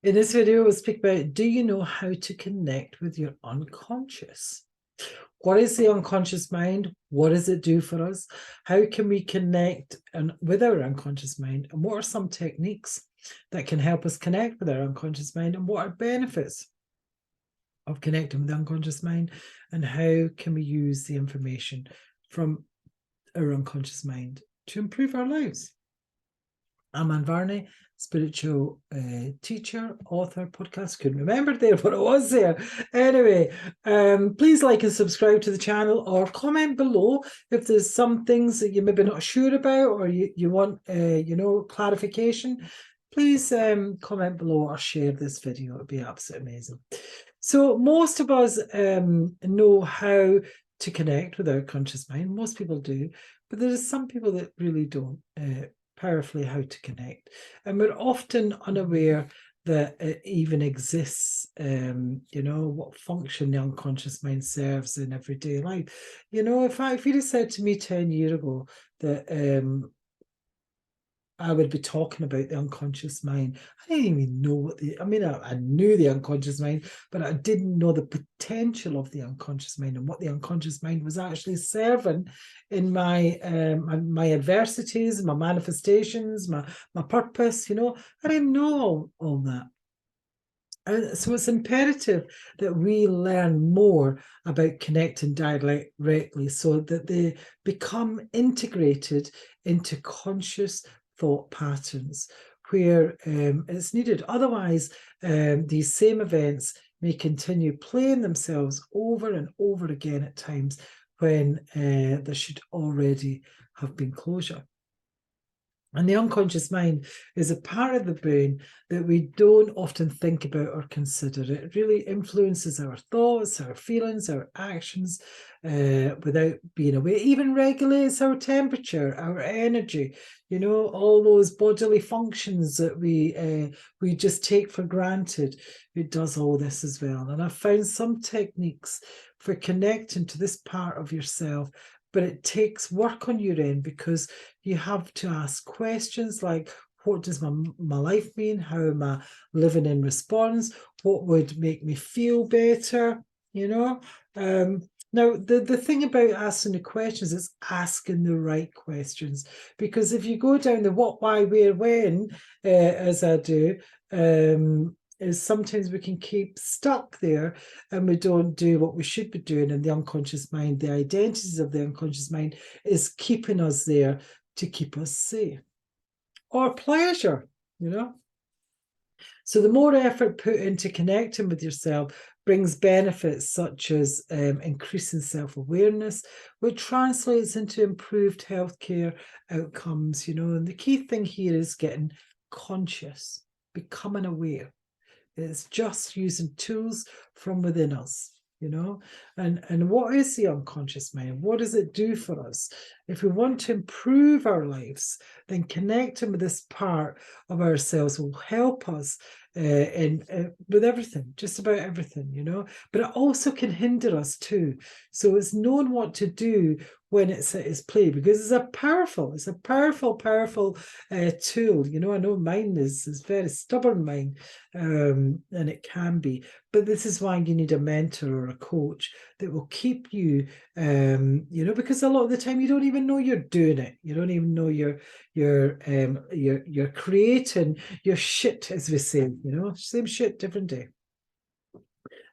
In this video, we'll speak about, do you know how to connect with your unconscious? What is the unconscious mind? What does it do for us? How can we connect with our unconscious mind? And what are some techniques that can help us connect with our unconscious mind? And what are benefits of connecting with the unconscious mind? And how can we use the information from our unconscious mind to improve our lives? I'm Varney, spiritual teacher, author, podcast. Couldn't remember there what it was there. Anyway, please like and subscribe to the channel, or comment below if there's some things that you maybe not sure about, or you want clarification. Please comment below or share this video. It'd be absolutely amazing. So most of us know how to connect with our conscious mind. Most people do, but there's some people that really don't powerfully how to connect, and we're often unaware that it even exists. What function the unconscious mind serves in everyday life. If you'd have said to me 10 years ago that I would be talking about the unconscious mind, I didn't even know what I knew the unconscious mind, but I didn't know the potential of the unconscious mind and what the unconscious mind was actually serving in my my adversities, my manifestations, my purpose. I didn't know all that. And so it's imperative that we learn more about connecting directly so that they become integrated into conscious thought patterns where it's needed. Otherwise, these same events may continue playing themselves over and over again at times when there should already have been closure. And the unconscious mind is a part of the brain that we don't often think about or consider. It really influences our thoughts, our feelings, our actions without being aware. It even regulates our temperature, our energy, all those bodily functions that we just take for granted. It does all this as well. And I've found some techniques for connecting to this part of yourself, but it takes work on your end, because you have to ask questions like, what does my life mean? How am I living in response? What would make me feel better? Now, the thing about asking the questions is asking the right questions, because if you go down the what, why, where, when, as I do, is sometimes we can keep stuck there and we don't do what we should be doing. And the unconscious mind, the identities of the unconscious mind, is keeping us there to keep us safe or pleasure. So the more effort put into connecting with yourself brings benefits such as increasing self-awareness, which translates into improved healthcare outcomes. And the key thing here is getting conscious, becoming aware. It's just using tools from within us, and what is the unconscious mind? What does it do for us? If we want to improve our lives, then connecting with this part of ourselves will help us with everything, just about everything, but it also can hinder us too. So it's knowing what to do when it's at its play, because it's a powerful tool. I know mine is very stubborn, mine, and it can be, but this is why you need a mentor or a coach that will keep you, because a lot of the time you don't even know you're doing it. You don't even know you're creating your shit, as we say. Same shit, different day.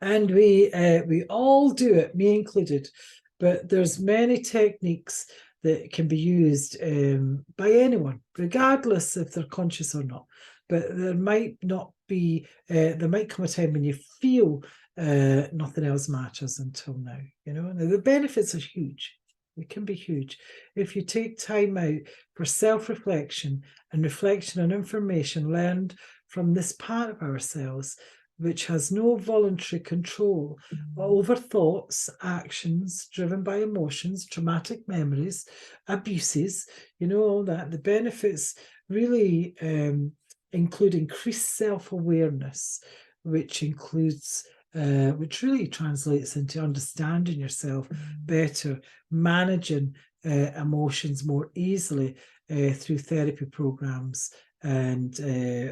And we all do it, me included. But there's many techniques that can be used by anyone, regardless if they're conscious or not. But there might not be, there might come a time when you feel nothing else matters until now. Now, the benefits are huge. It can be huge. If you take time out for self-reflection and reflection on information learned from this part of ourselves, which has no voluntary control over thoughts, actions driven by emotions, traumatic memories, abuses, all that. The benefits really include increased self-awareness, which really translates into understanding yourself better, managing emotions more easily through therapy programs, and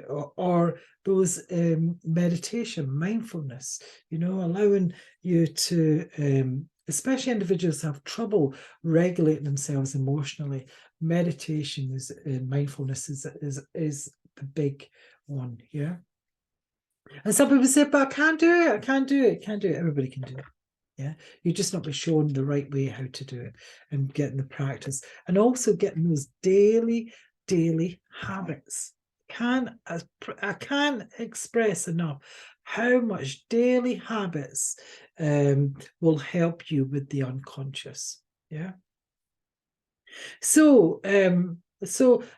or those meditation, mindfulness, allowing you to, especially individuals who have trouble regulating themselves emotionally. Meditation is mindfulness is the big one, yeah. And some people say, but I can't do it. I can't do it. Can't do it. Everybody can do it. Yeah. You're just not be shown the right way how to do it and getting the practice and also getting those daily habits. I can't express enough how much daily habits will help you with the unconscious. Yeah. So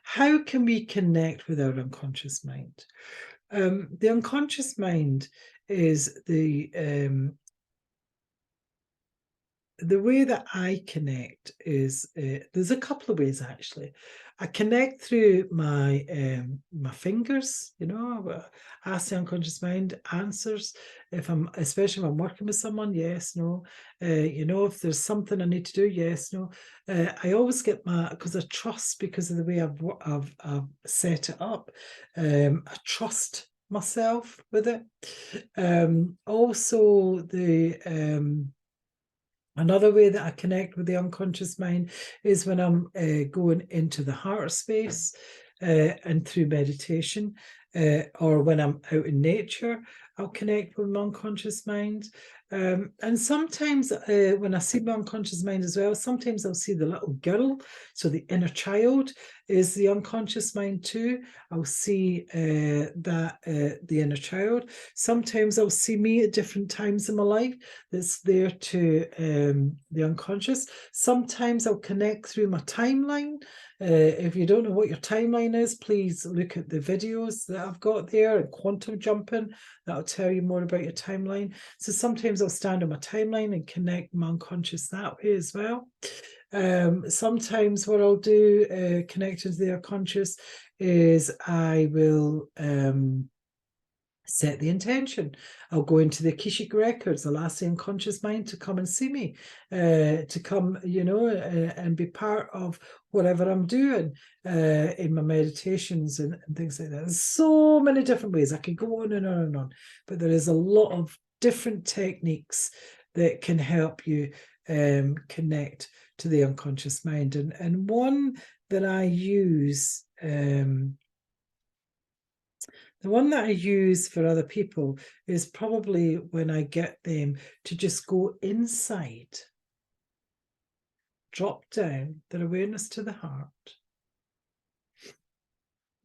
how can we connect with our unconscious mind? The unconscious mind is the way that I connect is there's a couple of ways actually. I connect through my fingers, ask the unconscious mind answers. Especially if I'm working with someone, yes, no. If there's something I need to do, yes, no. I always get because I trust because of the way I've set it up. I trust myself with it. Also another way that I connect with the unconscious mind is when I'm going into the heart space and through meditation, or when I'm out in nature, I'll connect with my unconscious mind. And sometimes when I see my unconscious mind as well, sometimes I'll see the little girl. So the inner child is the unconscious mind too. I'll see the inner child. Sometimes I'll see me at different times in my life that's there to the unconscious. Sometimes I'll connect through my timeline. If you don't know what your timeline is, please look at the videos that I've got there and quantum jumping. That'll tell you more about your timeline. So sometimes I'll stand on my timeline and connect my unconscious that way as well. Sometimes what I'll do, connected to the unconscious, is I will set the intention. I'll go into the Akashic records. I'll ask the unconscious mind to come and see me, to come, and be part of whatever I'm doing in my meditations and things like that. There's so many different ways. I could go on and on and on, but there is a lot of different techniques that can help you connect to the unconscious mind. And one that I use, the one that I use for other people is probably when I get them to just go inside, drop down their awareness to the heart,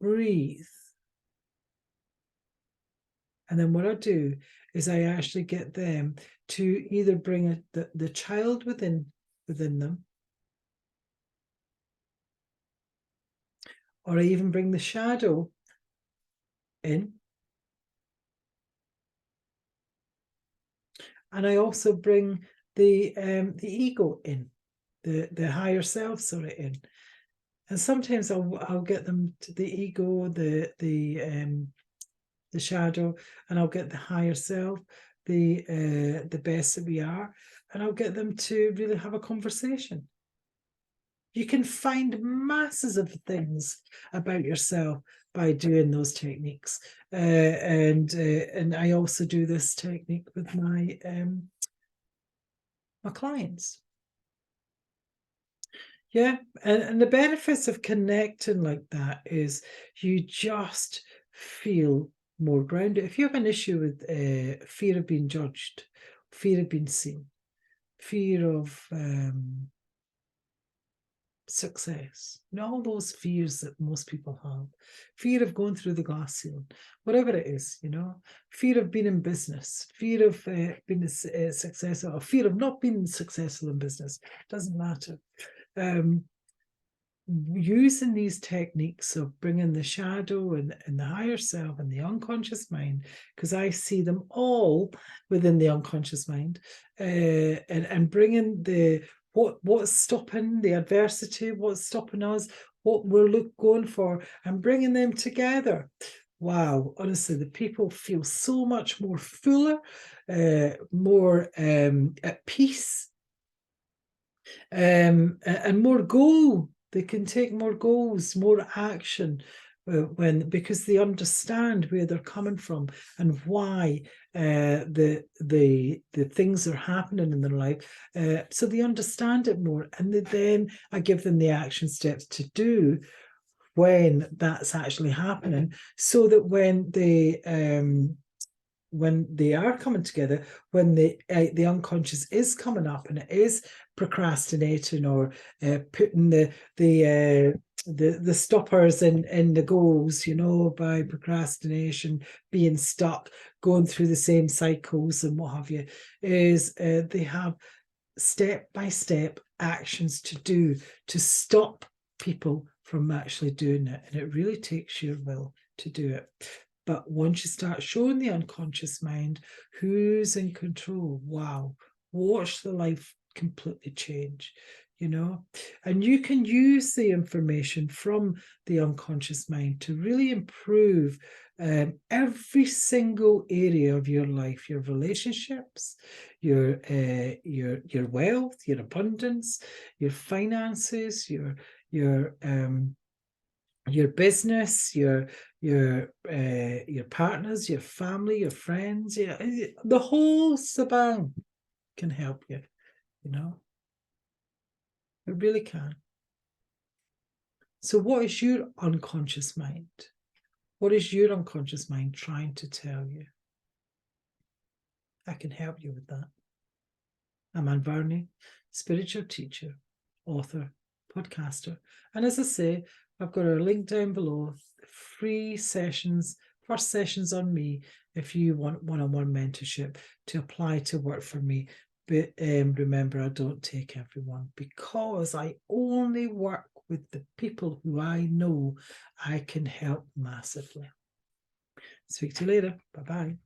breathe. And then what I do is I actually get them to either bring the child within them, or I even bring the shadow in. And I also bring the ego in, the higher self sort of in. And sometimes I'll get them to the ego, the shadow, and I'll get the higher self, the best that we are, and I'll get them to really have a conversation. You can find masses of things about yourself by doing those techniques, and I also do this technique with my clients. Yeah, and the benefits of connecting like that is you just feel more grounded. If you have an issue with fear of being judged, fear of being seen, fear of success, all those fears that most people have, fear of going through the glass ceiling, whatever it is, fear of being in business, fear of being successful, or fear of not being successful in business, doesn't matter. Using these techniques of bringing the shadow and the higher self and the unconscious mind, because I see them all within the unconscious mind, and bringing what's stopping the adversity, what's stopping us, what we're going for, and bringing them together. Wow, honestly, the people feel so much more fuller, more at peace, and more goal. They can take more goals, more action, because they understand where they're coming from and why the things are happening in their life, so they understand it more, and then I give them the action steps to do when that's actually happening, so that when they are coming together, when the unconscious is coming up and it is procrastinating or putting the stoppers in the goals, by procrastination, being stuck, going through the same cycles and what have you, is they have step-by-step actions to do to stop people from actually doing it. And it really takes your will to do it. But once you start showing the unconscious mind who's in control, wow, watch the life completely change, And you can use the information from the unconscious mind to really improve every single area of your life, your relationships, your wealth, your abundance, your finances, your business, your partners, your family, your friends, the whole shebang can help you. It really can. So what is your unconscious mind? What is your unconscious mind trying to tell you? I can help you with that. I'm Varney, spiritual teacher, author, podcaster. And as I say, I've got a link down below, free sessions, first sessions on me, if you want one-on-one mentorship to apply to work for me. But remember, I don't take everyone, because I only work with the people who I know I can help massively. Speak to you later. Bye-bye.